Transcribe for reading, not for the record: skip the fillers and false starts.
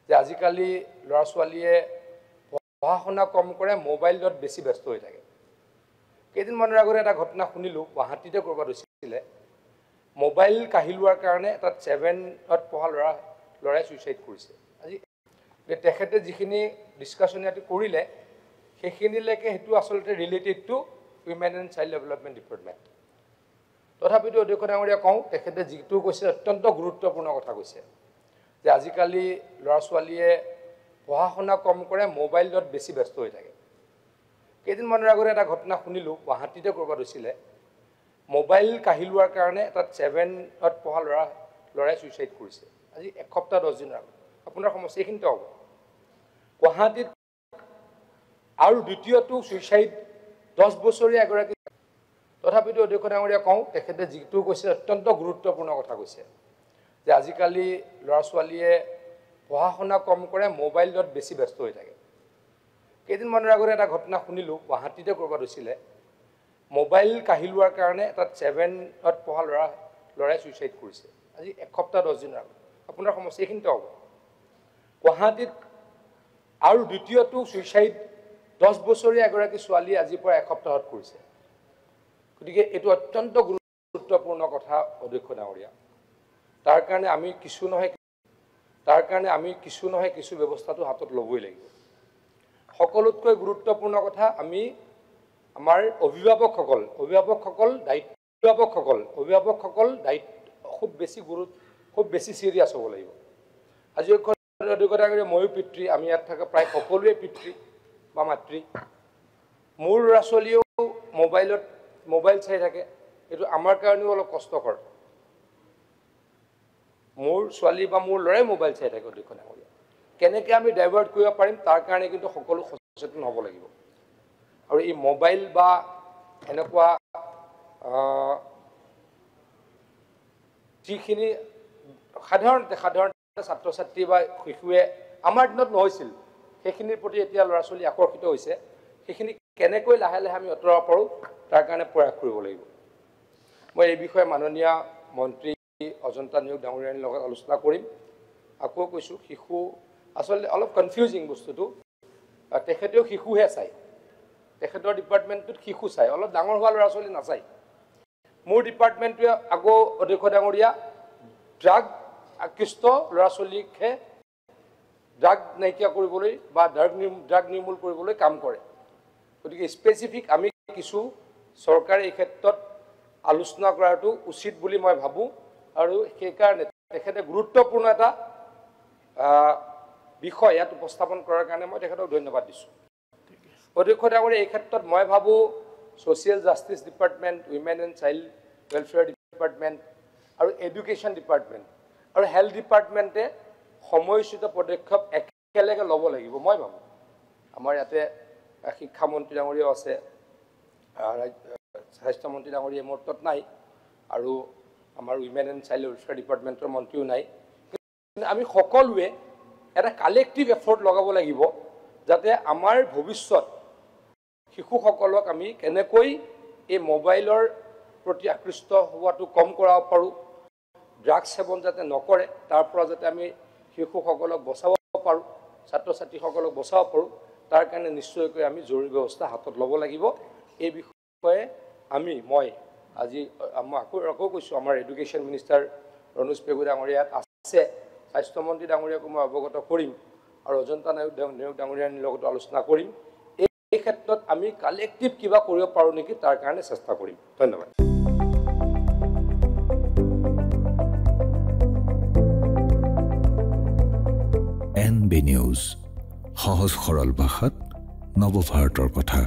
যে আজিকালি ল'ৰা ছোৱালীয়ে পঢ়া শুনা কম কৰে, মোবাইলত বেছি ব্যস্ত হৈ থাকে। কেইদিনমানৰ আগতে এটা ঘটনা শুনিলোঁ, গুৱাহাটীতে ক'ৰবাত হৈছিলে। মোবাইল কাঢ়ি লোৱাৰ কাৰণে এটা 7ত পঢ়া ল'ৰাই ছুইচাইড কৰিছে। আজি তেখেতে যিখিনি ডিছকাশ্যন ইয়াতে কৰিলে সেইখিনিলৈকে সেইটো আচলতে related to women and child development department. তথাপিতো অধ্যক্ষ ডাঙৰীয়া কওঁ, তেখেতে যিটো কৈছে অত্যন্ত গুৰুত্বপূৰ্ণ কথা কৈছে যে আজিকালি ল'ৰা ছোৱালীয়ে পঢ়া শুনা কম কৰে, মোবাইলত বেছি ব্যস্ত হৈ থাকে। কেইদিনমানৰ আগতে এটা ঘটনা শুনিলোঁ, গুৱাহাটীতে ক'ৰবাত হৈছিলে। মোবাইল কাঢ়ি লোৱাৰ কাৰণে এটা 7ত পঢ়া ল'ৰাই ছুইচাইড কৰিছে। আজি এসপ্তাহ 10 দিনৰ আগত আপোনাৰ সমস্যা এইখিনিতে হ'ব। গুৱাহাটীত আৰু দ্বিতীয়টো ছুইচাইড 10 বছৰীয়া এগৰাকী। তথাপিতো অধ্যক্ষ ডাঙৰীয়া কওঁ, তেখেতে যিটো কৈছে অত্যন্ত গুৰুত্বপূৰ্ণ কথা কৈছে যে আজিকালি ল'ৰা ছোৱালীয়ে পঢ়া শুনা কম কৰে, মোবাইলত বেছি ব্যস্ত হৈ থাকে। কেইদিনমানৰ আগতে এটা ঘটনা শুনিলোঁ, গুৱাহাটীতে ক'ৰবাত হৈছিলে। মোবাইল কাঢ়ি লোৱাৰ কাৰণে এটা 7ত পঢ়া ল'ৰাই ছুইচাইড কৰিছে। আজি এসপ্তাহ 10 দিনৰ আগত আপোনাৰ সমস্যা এইখিনিতে হ'ব। গুৱাহাটীত আৰু দ্বিতীয়টো ছুইচাইড 10 বছৰীয়া এগৰাকী ছোৱালী আজিৰ পৰা এসপ্তাহত কৰিছে। গতিকে এইটো অত্যন্ত গুৰুত্বপূৰ্ণ কথা অধ্যক্ষ ডাঙৰীয়া। তাৰ কাৰণে আমি কিছু নহয় কিছু ব্যৱস্থাটো হাতত ল'বই লাগিব। সকলোতকৈ গুৰুত্বপূৰ্ণ কথা, আমি আমাৰ অভিভাৱকসকল দায়িত্ব খুব বেছি চিৰিয়াছ হ'ব লাগিব। আজি অধ্যক্ষ ডাঙৰীয়া, ময়ো পিতৃ, আমি ইয়াত থকা প্ৰায় সকলোৱে পিতৃ বা মাতৃ। মোৰ ল'ৰা ছোৱালীয়েও মোবাইল চাই থাকে, এইটো আমাৰ কাৰণেও অলপ কষ্টকৰ। মোৰ ছোৱালী বা মোৰ ল'ৰাই মোবাইল চাই থাকে অধ্যক্ষ ডাঙৰীয়া। কেনেকৈ আমি ডাইভাৰ্ট কৰিব পাৰিম তাৰ কাৰণে কিন্তু সকলো সচেতন হ'ব লাগিব। আৰু এই মোবাইল বা এনেকুৱা যিখিনি সাধাৰণতে ছাত্ৰ ছাত্ৰী বা শিশুৱে আমাৰ দিনত নহৈছিল, সেইখিনিৰ প্ৰতি এতিয়া ল'ৰা ছোৱালী আকৰ্ষিত হৈছে। সেইখিনি কেনেকৈ লাহে লাহে আমি আঁতৰাব পাৰোঁ তাৰ কাৰণে প্ৰয়াস কৰিব লাগিব। মই এই বিষয়ে মাননীয় মন্ত্ৰী অজন্তা নেওগ ডাঙৰীয়াৰ লগত আলোচনা কৰিম। আকৌ কৈছোঁ, শিশু আচলতে অলপ কনফিউজিং বস্তুটো। তেখেতেও শিশুহে চায়, তেখেতৰ ডিপাৰ্টমেণ্টটোত শিশু চায়, অলপ ডাঙৰ হোৱা ল'ৰা ছোৱালী নাচায়। মোৰ ডিপাৰ্টমেণ্টটোৱে আকৌ অধ্যক্ষ ডাঙৰীয়া ড্ৰাগ আকৃষ্ট ল'ৰা ছোৱালীকহে ড্ৰাগ নাইকিয়া কৰিবলৈ বা ড্ৰাগ নিৰ্মূল কৰিবলৈ কাম কৰে। গতিকে স্পেচিফিক আমি কিছু চৰকাৰে এই ক্ষেত্ৰত আলোচনা কৰাটো উচিত বুলি মই ভাবোঁ। আৰু সেইকাৰণে তেখেতে গুৰুত্বপূৰ্ণ এটা বিষয় ইয়াত উপস্থাপন কৰাৰ কাৰণে মই তেখেতক ধন্যবাদ দিছোঁ। অধ্যক্ষ ডাঙৰীয়া, এই ক্ষেত্ৰত মই ভাবোঁ social justice department, women and child welfare department আৰু এডুকেশ্যন ডিপাৰ্টমেণ্ট আৰু হেল্থ ডিপাৰ্টমেণ্টে সময়োচিত পদক্ষেপ একেলগে ল'ব লাগিব। মই ভাবোঁ আমাৰ ইয়াতে শিক্ষামন্ত্ৰী ডাঙৰীয়াও আছে, স্বাস্থ্যমন্ত্ৰী ডাঙৰীয়া মোৰ তাত নাই, আৰু আমাৰ উইমেন এণ্ড চাইল্ড ৱেলফেয়াৰ ডিপাৰ্টমেণ্টৰ মন্ত্ৰীও নাই। কিন্তু আমি সকলোৱে এটা কালেক্টিভ এফৰ্ট লগাব লাগিব যাতে আমাৰ ভৱিষ্যত শিশুসকলক আমি কেনেকৈ এই মোবাইলৰ প্ৰতি আকৃষ্ট হোৱাটো কম কৰাব পাৰোঁ, ড্ৰাগছ সেৱন যাতে নকৰে তাৰ পৰা যাতে আমি শিশুসকলক বচাব পাৰোঁ, ছাত্ৰ ছাত্ৰীসকলক বচাব পাৰোঁ, তাৰ কাৰণে নিশ্চয়কৈ আমি জৰুৰী ব্যৱস্থা হাতত ল'ব লাগিব। এই বিষয়ে মই আজি আকৌ কৈছোঁ, আমাৰ এডুকেশ্যন মিনিষ্টাৰ ৰণোজ পেগু ডাঙৰীয়া আছে, স্বাস্থ্যমন্ত্ৰী ডাঙৰীয়াকো মই অৱগত কৰিম, আৰু অজন্তা নেওগ ডাঙৰীয়াৰ লগতো আলোচনা কৰিম। এই ক্ষেত্ৰত আমি কালেক্টিভ কিবা কৰিব পাৰোঁ নেকি তাৰ কাৰণে চেষ্টা কৰিম। ধন্যবাদ। NB নিউজ, সহজ সৰল ভাষাত নৱভাৰতৰ কথা।